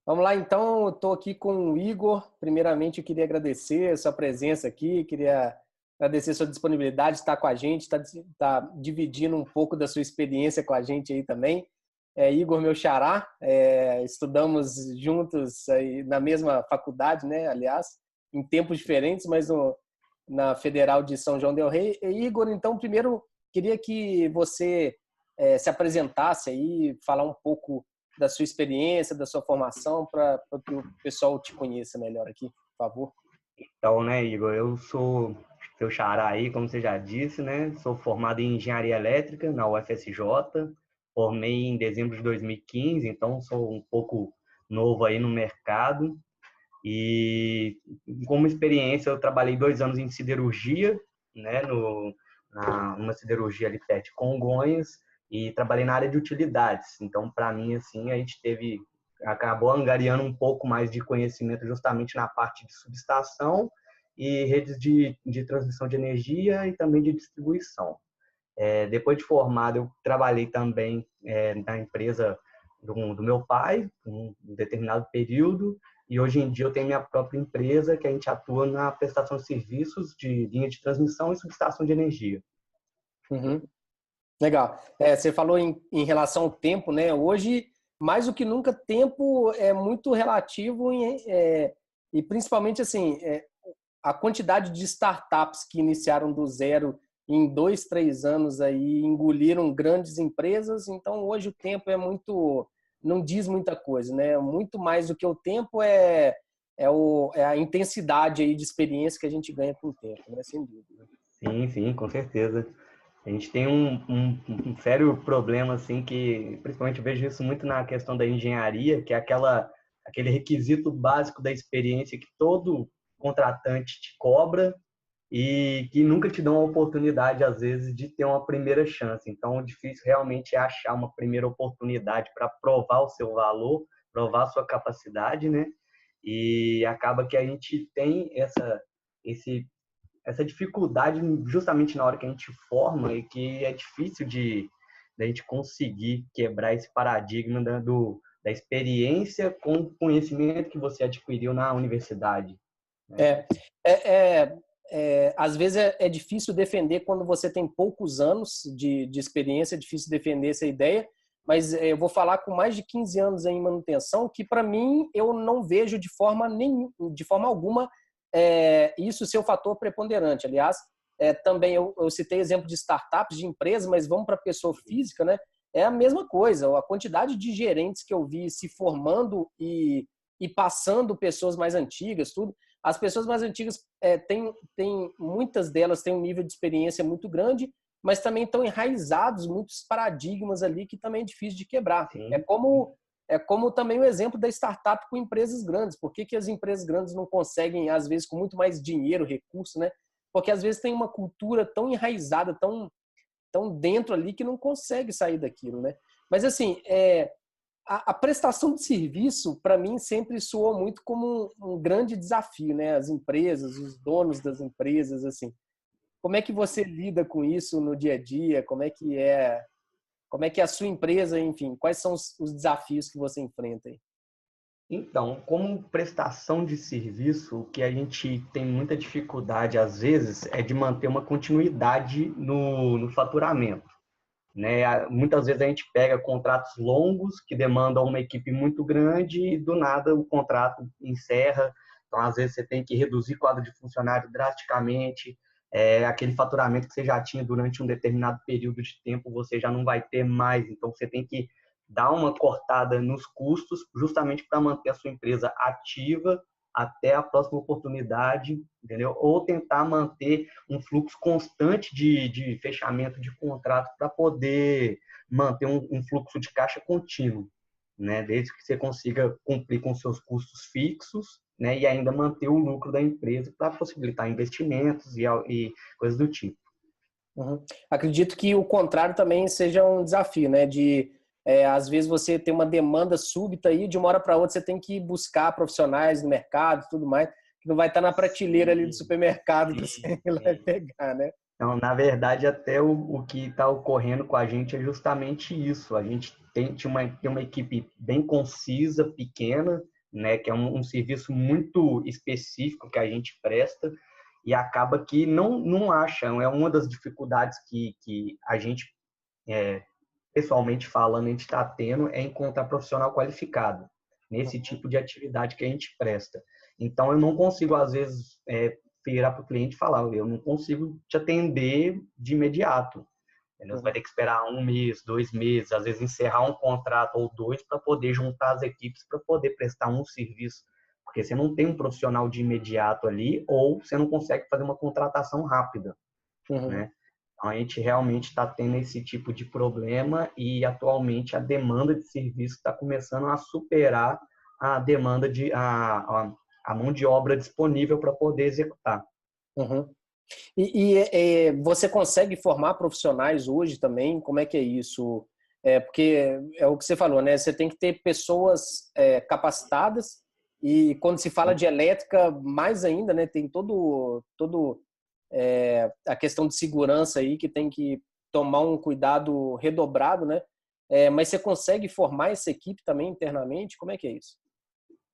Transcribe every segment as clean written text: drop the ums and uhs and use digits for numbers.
Vamos lá, então, eu estou aqui com o Igor. Primeiramente, eu queria agradecer a sua presença aqui, queria agradecer a sua disponibilidade de estar com a gente, tá dividindo um pouco da sua experiência com a gente aí também. Igor, meu xará, estudamos juntos aí na mesma faculdade, né? Aliás, em tempos diferentes, mas na Federal de São João del Rei. Igor, então, primeiro, queria que você se apresentasse aí, falar um pouco da sua experiência, da sua formação, para que o pessoal te conheça melhor aqui, por favor. Então, né, Igor, eu sou seu xará aí, como você já disse, né? Sou formado em Engenharia Elétrica na UFSJ, formei em dezembro de 2015, então sou um pouco novo aí no mercado. E como experiência, eu trabalhei 2 anos em siderurgia, né, numa siderurgia ali perto de Congonhas, e trabalhei na área de utilidades. Então, para mim, assim, acabou angariando um pouco mais de conhecimento justamente na parte de subestação e redes de transmissão de energia e também de distribuição. Depois de formado, eu trabalhei também na empresa do meu pai, um determinado período, e hoje em dia eu tenho minha própria empresa, que a gente atua na prestação de serviços de linha de transmissão e subestação de energia. Uhum. Legal. Você falou em relação ao tempo, né? Hoje, mais do que nunca, tempo é muito relativo e principalmente assim, a quantidade de startups que iniciaram do zero em 2, 3 anos aí engoliram grandes empresas. Então, hoje o tempo não diz muita coisa, né? Muito mais do que o tempo é a intensidade aí de experiência que a gente ganha com o tempo, né? Sem dúvida. Sim, sim, com certeza. A gente tem um sério problema, assim, que principalmente eu vejo isso muito na questão da engenharia, que é aquele requisito básico da experiência que todo contratante te cobra e que nunca te dão a oportunidade, às vezes, de ter uma primeira chance. Então, o difícil realmente é achar uma primeira oportunidade para provar o seu valor, provar a sua capacidade, né? E acaba que a gente tem esse essa dificuldade justamente na hora que a gente forma e que é difícil da gente conseguir quebrar esse paradigma da experiência com o conhecimento que você adquiriu na universidade, né? É, é, Às vezes é difícil defender quando você tem poucos anos de experiência, é difícil defender essa ideia, mas eu vou falar com mais de 15 anos em manutenção, que para mim eu não vejo de forma alguma isso ser o fator preponderante. Aliás, também eu citei exemplo de startups, de empresas, mas vamos para a pessoa física, né? É a mesma coisa, a quantidade de gerentes que eu vi se formando e passando pessoas mais antigas, tudo. As pessoas mais antigas, muitas delas têm um nível de experiência muito grande, mas também estão enraizados muitos paradigmas ali que também é difícil de quebrar. Sim. É como também o exemplo da startup com empresas grandes. Por que as empresas grandes não conseguem, às vezes, com muito mais dinheiro, recurso, né? Porque às vezes tem uma cultura tão enraizada, tão dentro ali que não consegue sair daquilo, né? Mas assim, a prestação de serviço, para mim, sempre soou muito como um grande desafio, né? As empresas, os donos das empresas, assim. Como é que você lida com isso no dia a dia? Como é que é a sua empresa, enfim, quais são os desafios que você enfrenta aí? Então, como prestação de serviço, o que a gente tem muita dificuldade, às vezes, é de manter uma continuidade no faturamento, né? Muitas vezes a gente pega contratos longos que demandam uma equipe muito grande e do nada o contrato encerra. Então, às vezes você tem que reduzir o quadro de funcionário drasticamente. Aquele faturamento que você já tinha durante um determinado período de tempo, você já não vai ter mais. Então, você tem que dar uma cortada nos custos justamente para manter a sua empresa ativa até a próxima oportunidade, entendeu? Ou tentar manter um fluxo constante de fechamento de contrato para poder manter um fluxo de caixa contínuo, né? Desde que você consiga cumprir com seus custos fixos, né? E ainda manter o lucro da empresa para possibilitar investimentos e coisas do tipo. Uhum. Acredito que o contrário também seja um desafio, né? Às vezes você tem uma demanda súbita aí, de uma hora para outra você tem que buscar profissionais no mercado e tudo mais, que não vai estar na prateleira ali do supermercado que você vai Sim. pegar, né? Então, na verdade, até o que está ocorrendo com a gente é justamente isso. A gente tem uma equipe bem concisa, pequena, né? Que é um serviço muito específico que a gente presta e acaba que não acha. É uma das dificuldades que a gente, pessoalmente falando, a gente está tendo é encontrar profissional qualificado nesse tipo de atividade que a gente presta. Então, eu não consigo, às vezes, virar para o cliente e falar, eu não consigo te atender de imediato. Você vai ter que esperar 1 mês, 2 meses, às vezes encerrar um contrato ou 2 para poder juntar as equipes para poder prestar um serviço. Porque você não tem um profissional de imediato ali ou você não consegue fazer uma contratação rápida, Uhum. né? Então, a gente realmente está tendo esse tipo de problema e atualmente a demanda de serviço está começando a superar a demanda a mão de obra disponível para poder executar. Uhum. Você consegue formar profissionais hoje também? Como é que é isso? Porque é o que você falou, né? Você tem que ter pessoas capacitadas e quando se fala de elétrica, mais ainda, né? Tem todo a questão de segurança aí que tem que tomar um cuidado redobrado, né? Mas você consegue formar essa equipe também internamente? Como é que é isso?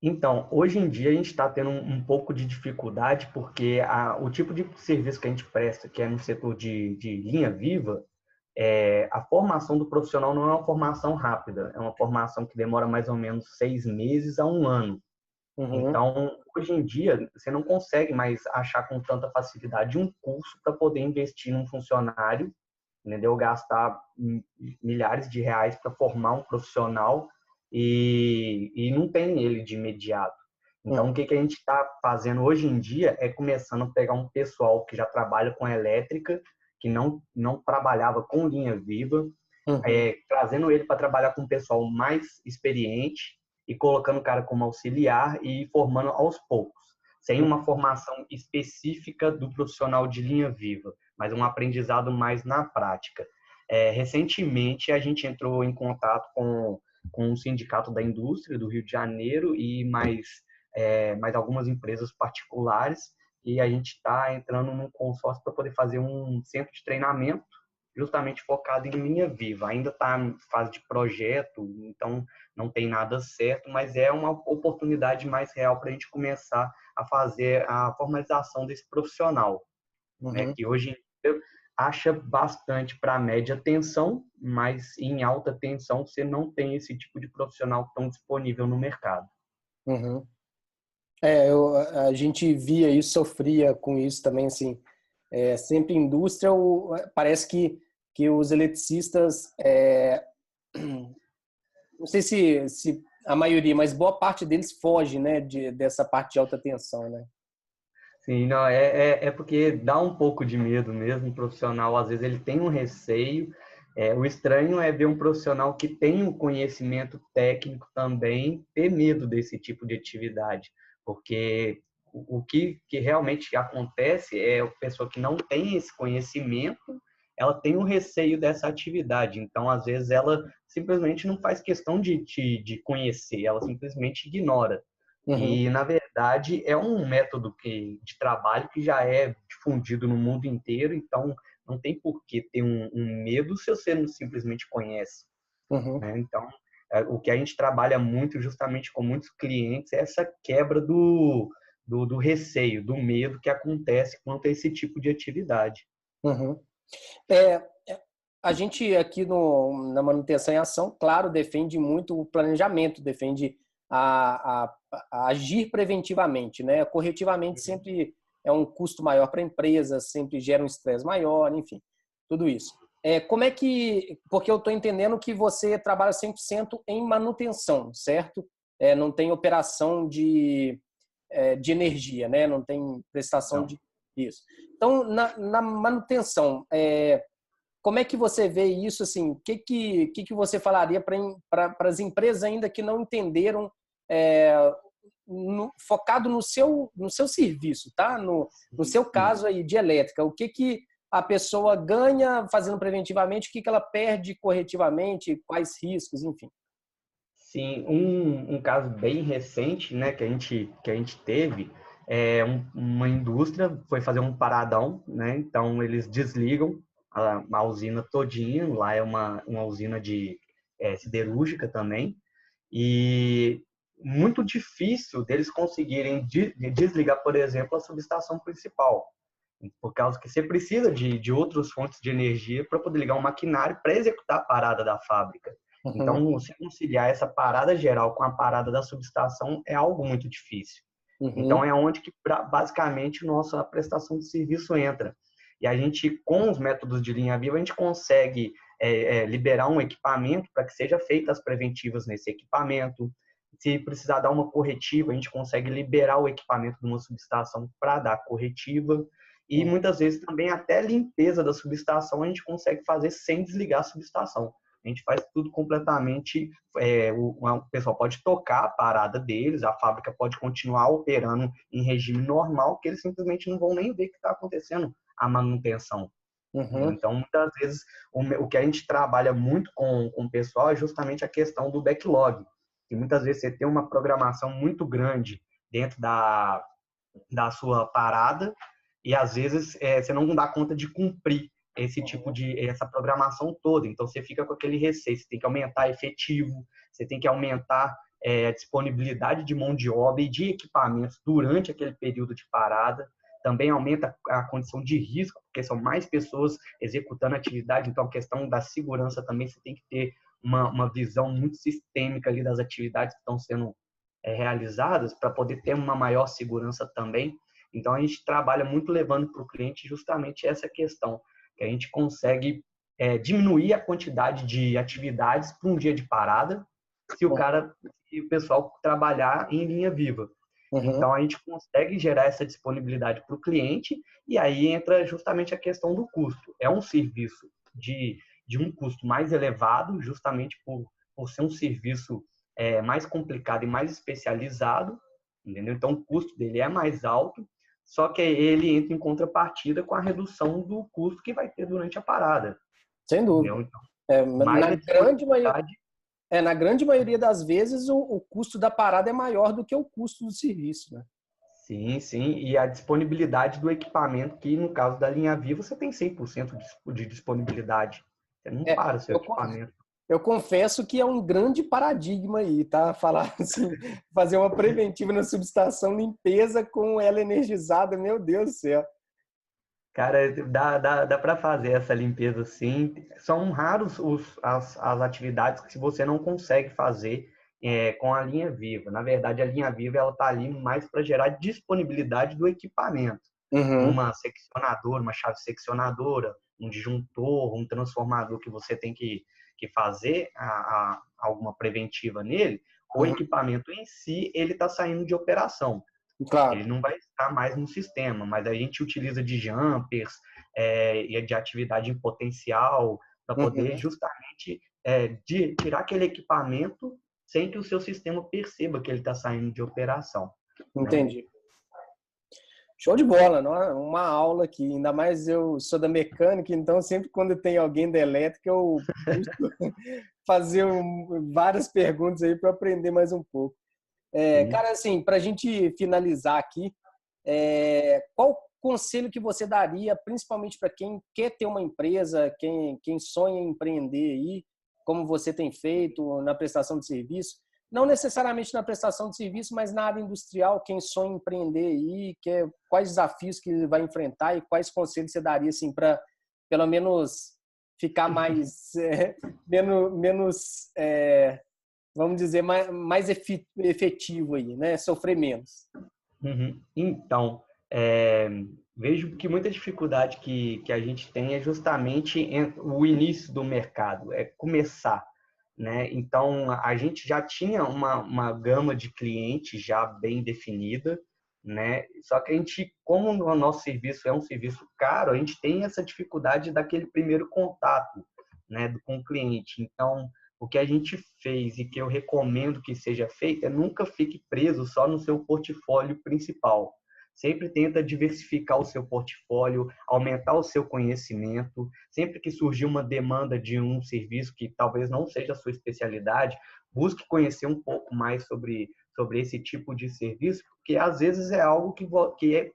Então, hoje em dia a gente está tendo um pouco de dificuldade porque o tipo de serviço que a gente presta, que é no setor de linha viva, a formação do profissional não é uma formação rápida, é uma formação que demora mais ou menos 6 meses a 1 ano. Uhum, Então, hoje em dia, você não consegue mais achar com tanta facilidade um curso para poder investir num funcionário, entendeu? Gastar milhares de reais para formar um profissional e não tem ele de imediato. Então, o uhum, que a gente está fazendo hoje em dia é começando a pegar um pessoal que já trabalha com elétrica, que não trabalhava com linha viva, uhum, trazendo ele para trabalhar com um pessoal mais experiente e colocando o cara como auxiliar e formando aos poucos, sem uma formação específica do profissional de linha viva, mas um aprendizado mais na prática. Recentemente, a gente entrou em contato com o Sindicato da Indústria do Rio de Janeiro e mais algumas empresas particulares, e a gente está entrando num consórcio para poder fazer um centro de treinamento justamente focado em linha viva. Ainda está em fase de projeto, então não tem nada certo, mas é uma oportunidade mais real para a gente começar a fazer a formalização desse profissional, né? uhum. Que hoje em dia acha bastante para média tensão, mas em alta tensão você não tem esse tipo de profissional tão disponível no mercado. Uhum. A gente via isso, sofria com isso também, assim. Sempre indústria, parece que os eletricistas, não sei se a maioria, mas boa parte deles foge, né, dessa parte de alta tensão, né? Sim, não, é porque dá um pouco de medo mesmo, o profissional, às vezes ele tem um receio. O estranho é ver um profissional que tem um conhecimento técnico também ter medo desse tipo de atividade, porque o que realmente acontece é a pessoa que não tem esse conhecimento, ela tem um receio dessa atividade, então às vezes ela simplesmente não faz questão de conhecer, ela simplesmente ignora. Uhum, E, na verdade, é um método de trabalho que já é difundido no mundo inteiro, então não tem por que ter um medo se você não simplesmente conhece, uhum, né? Então, o que a gente trabalha muito, justamente com muitos clientes, é essa quebra do receio, do medo que acontece quanto a esse tipo de atividade. uhum. É, a gente aqui na manutenção em ação, claro, defende muito o planejamento, defende a agir preventivamente, né? Corretivamente sempre é um custo maior para a empresa, sempre gera um estresse maior, enfim, tudo isso. Como é que, porque eu estou entendendo que você trabalha 100% em manutenção, certo? Não tem operação de energia, né? Não tem prestação Não. de isso. Então, na manutenção, como é que você vê isso? Assim, o que você falaria para as empresas ainda que não entenderam, focado no seu serviço, tá? No Sim, seu sim. caso aí de elétrica, o que a pessoa ganha fazendo preventivamente, o que ela perde corretivamente, quais riscos, enfim. Sim, um caso bem recente, né, que a gente teve, uma indústria foi fazer um paradão, né, então eles desligam a usina todinha, lá é uma usina de siderúrgica também, e muito difícil deles conseguirem desligar, por exemplo, a subestação principal, por causa que você precisa de outras fontes de energia para poder ligar um maquinário para executar a parada da fábrica. Uhum. Então, se conciliar essa parada geral com a parada da subestação é algo muito difícil. Então, Uhum. é onde que basicamente nossa prestação de serviço entra. E a gente, com os métodos de linha viva, a gente consegue liberar um equipamento para que seja feitas as preventivas nesse equipamento. Se precisar dar uma corretiva, a gente consegue liberar o equipamento de uma subestação para dar corretiva. E Uhum. muitas vezes também até limpeza da subestação a gente consegue fazer sem desligar a subestação. A gente faz tudo completamente. O pessoal pode tocar a parada deles, a fábrica pode continuar operando em regime normal, que eles simplesmente não vão nem ver que está acontecendo a manutenção. Uhum. Então, muitas vezes, o que a gente trabalha muito com o pessoal é justamente a questão do backlog. E muitas vezes você tem uma programação muito grande dentro da sua parada e às vezes você não dá conta de cumprir essa programação toda. Então você fica com aquele receio, você tem que aumentar efetivo, você tem que aumentar a disponibilidade de mão de obra e de equipamentos durante aquele período de parada. Também aumenta a condição de risco, porque são mais pessoas executando a atividade, então a questão da segurança também você tem que ter uma visão muito sistêmica ali das atividades que estão sendo realizadas para poder ter uma maior segurança também. Então, a gente trabalha muito levando para o cliente justamente essa questão, que a gente consegue diminuir a quantidade de atividades para um dia de parada, se o pessoal trabalhar em linha viva. Uhum. Então, a gente consegue gerar essa disponibilidade para o cliente e aí entra justamente a questão do custo. É um serviço de um custo mais elevado, justamente por ser um serviço mais complicado e mais especializado, entendeu? Então, o custo dele é mais alto, só que ele entra em contrapartida com a redução do custo que vai ter durante a parada, Sem dúvida. entendeu? Então, Na mais a grande maioria, disponibilidade. na grande maioria das vezes, o custo da parada é maior do que o custo do serviço, né? Sim, sim, e a disponibilidade do equipamento, que no caso da linha Viva, você tem 100% de disponibilidade. Você não É, para o seu eu, equipamento. eu confesso que é um grande paradigma aí, tá? Falar assim, fazer uma preventiva na subestação, limpeza com ela energizada, meu Deus do céu. Cara, dá para fazer essa limpeza sim. São raros as atividades que você não consegue fazer com a linha viva. Na verdade, a linha viva ela está ali mais para gerar disponibilidade do equipamento. Uhum. Uma seccionadora, uma chave seccionadora, um disjuntor, um transformador que você tem que fazer alguma preventiva nele, o Uhum. equipamento em si ele está saindo de operação. Ele Claro. não vai estar mais no sistema, mas a gente utiliza de jumpers e de atividade em potencial para poder Uhum. justamente tirar aquele equipamento sem que o seu sistema perceba que ele está saindo de operação, né? Entendi. Show de bola, não é? Uma aula aqui. Ainda mais eu sou da mecânica, então sempre quando tem alguém da elétrica eu busco fazer várias perguntas aí para aprender mais um pouco. Sim. Cara, assim, para a gente finalizar aqui, qual conselho que você daria, principalmente para quem quer ter uma empresa, quem sonha em empreender aí, como você tem feito na prestação de serviço? Não necessariamente na prestação de serviço, mas na área industrial, quem sonha em empreender aí, quais desafios que ele vai enfrentar e quais conselhos você daria assim, para, pelo menos, ficar mais, menos vamos dizer, mais efetivo aí, né? Sofrer menos. Uhum. Então, é, vejo que muita dificuldade que a gente tem é justamente o início do mercado, é começar, né? Então, a gente já tinha uma gama de clientes já bem definida, né? Só que a gente, como o nosso serviço é um serviço caro, a gente tem essa dificuldade daquele primeiro contato, né, com o cliente. Então, o que a gente fez e que eu recomendo que seja feito é nunca fique preso só no seu portfólio principal. Sempre tenta diversificar o seu portfólio, aumentar o seu conhecimento. Sempre que surgir uma demanda de um serviço que talvez não seja a sua especialidade, busque conhecer um pouco mais sobre esse tipo de serviço, porque às vezes é algo que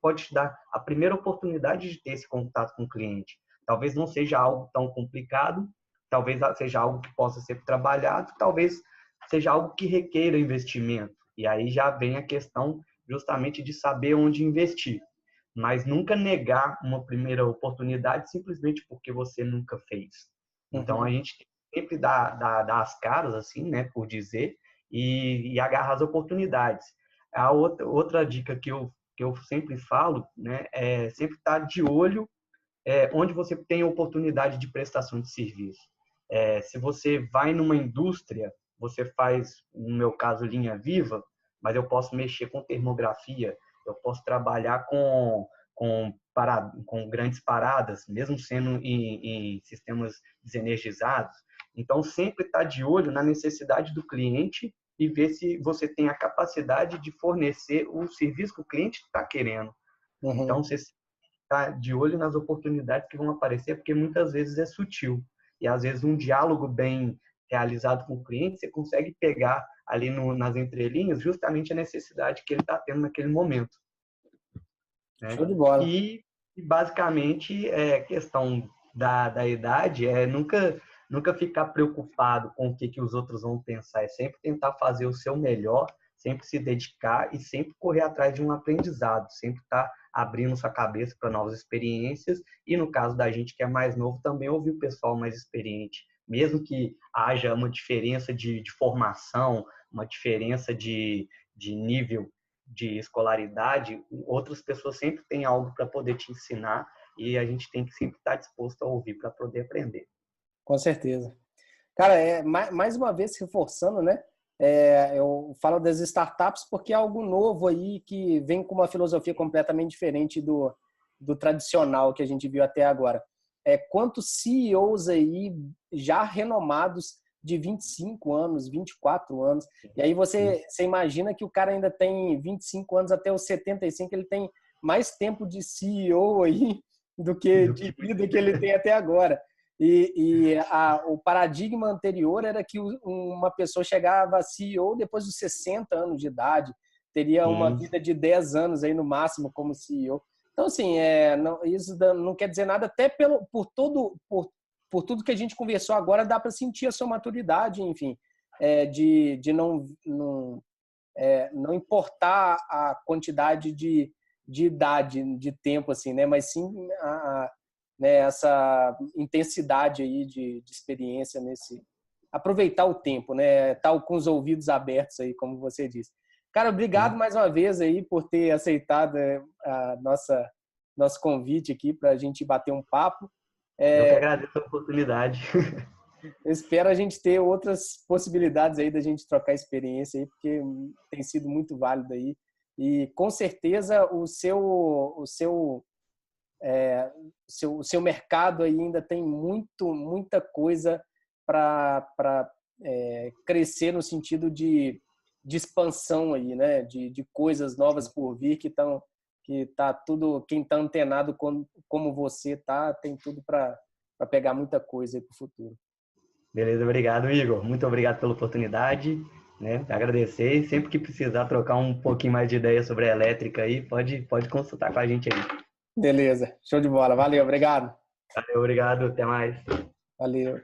pode te dar a primeira oportunidade de ter esse contato com o cliente. Talvez não seja algo tão complicado, talvez seja algo que possa ser trabalhado, talvez seja algo que requeira investimento. E aí já vem a questão justamente de saber onde investir, mas nunca negar uma primeira oportunidade simplesmente porque você nunca fez. Então, a gente sempre dá as caras, assim, né, por dizer, e agarrar as oportunidades. A outra dica que eu sempre falo, né, é sempre estar de olho onde você tem oportunidade de prestação de serviço. Se você vai numa indústria, você faz, no meu caso, linha viva, mas eu posso mexer com termografia, eu posso trabalhar com grandes paradas, mesmo sendo em sistemas desenergizados. Então, sempre estar de olho na necessidade do cliente e ver se você tem a capacidade de fornecer o serviço que o cliente está querendo. Então, você está de olho nas oportunidades que vão aparecer, porque muitas vezes é sutil. E às vezes um diálogo bem realizado com o cliente, você consegue pegar ali nas entrelinhas justamente a necessidade que ele está tendo naquele momento. Né? Show de bola. E basicamente, questão da idade é nunca ficar preocupado com o que os outros vão pensar, é sempre tentar fazer o seu melhor, sempre se dedicar e sempre correr atrás de um aprendizado, sempre estar abrindo sua cabeça para novas experiências e, no caso da gente que é mais novo, também ouvir o pessoal mais experiente. Mesmo que haja uma diferença de formação, uma diferença de nível de escolaridade, outras pessoas sempre têm algo para poder te ensinar e a gente tem que sempre estar disposto a ouvir para poder aprender. Com certeza. Cara, mais uma vez reforçando, né? Eu falo das startups porque é algo novo aí que vem com uma filosofia completamente diferente do tradicional que a gente viu até agora. Quantos CEOs aí já renomados de 25 anos, 24 anos, e aí você imagina que o cara ainda tem 25 anos até os 75, ele tem mais tempo de CEO aí do que de vida que ele tem até agora. O paradigma anterior era que uma pessoa chegava a CEO depois dos 60 anos de idade, teria uma vida de 10 anos aí no máximo como CEO. Então, assim, isso não quer dizer nada, até por tudo que a gente conversou agora, dá para sentir a sua maturidade, enfim, de não importar a quantidade de idade, de tempo, assim, né? Mas sim né, essa intensidade aí de experiência aproveitar o tempo, né? Tal com os ouvidos abertos aí, como você disse. Cara, obrigado mais uma vez aí por ter aceitado nosso convite aqui para a gente bater um papo. Eu que agradeço a oportunidade. Eu espero a gente ter outras possibilidades aí da gente trocar experiência aí, porque tem sido muito válido aí. E com certeza o seu mercado aí ainda tem muita coisa para crescer no sentido de expansão aí, né? De coisas novas por vir que tá tudo, quem tá antenado como você tá, tem tudo para pegar muita coisa aí pro futuro. Beleza, obrigado, Igor. Muito obrigado pela oportunidade, né? Agradecer. E sempre que precisar trocar um pouquinho mais de ideia sobre a elétrica aí, pode consultar com a gente aí. Beleza, show de bola. Valeu, obrigado. Valeu, obrigado, até mais. Valeu.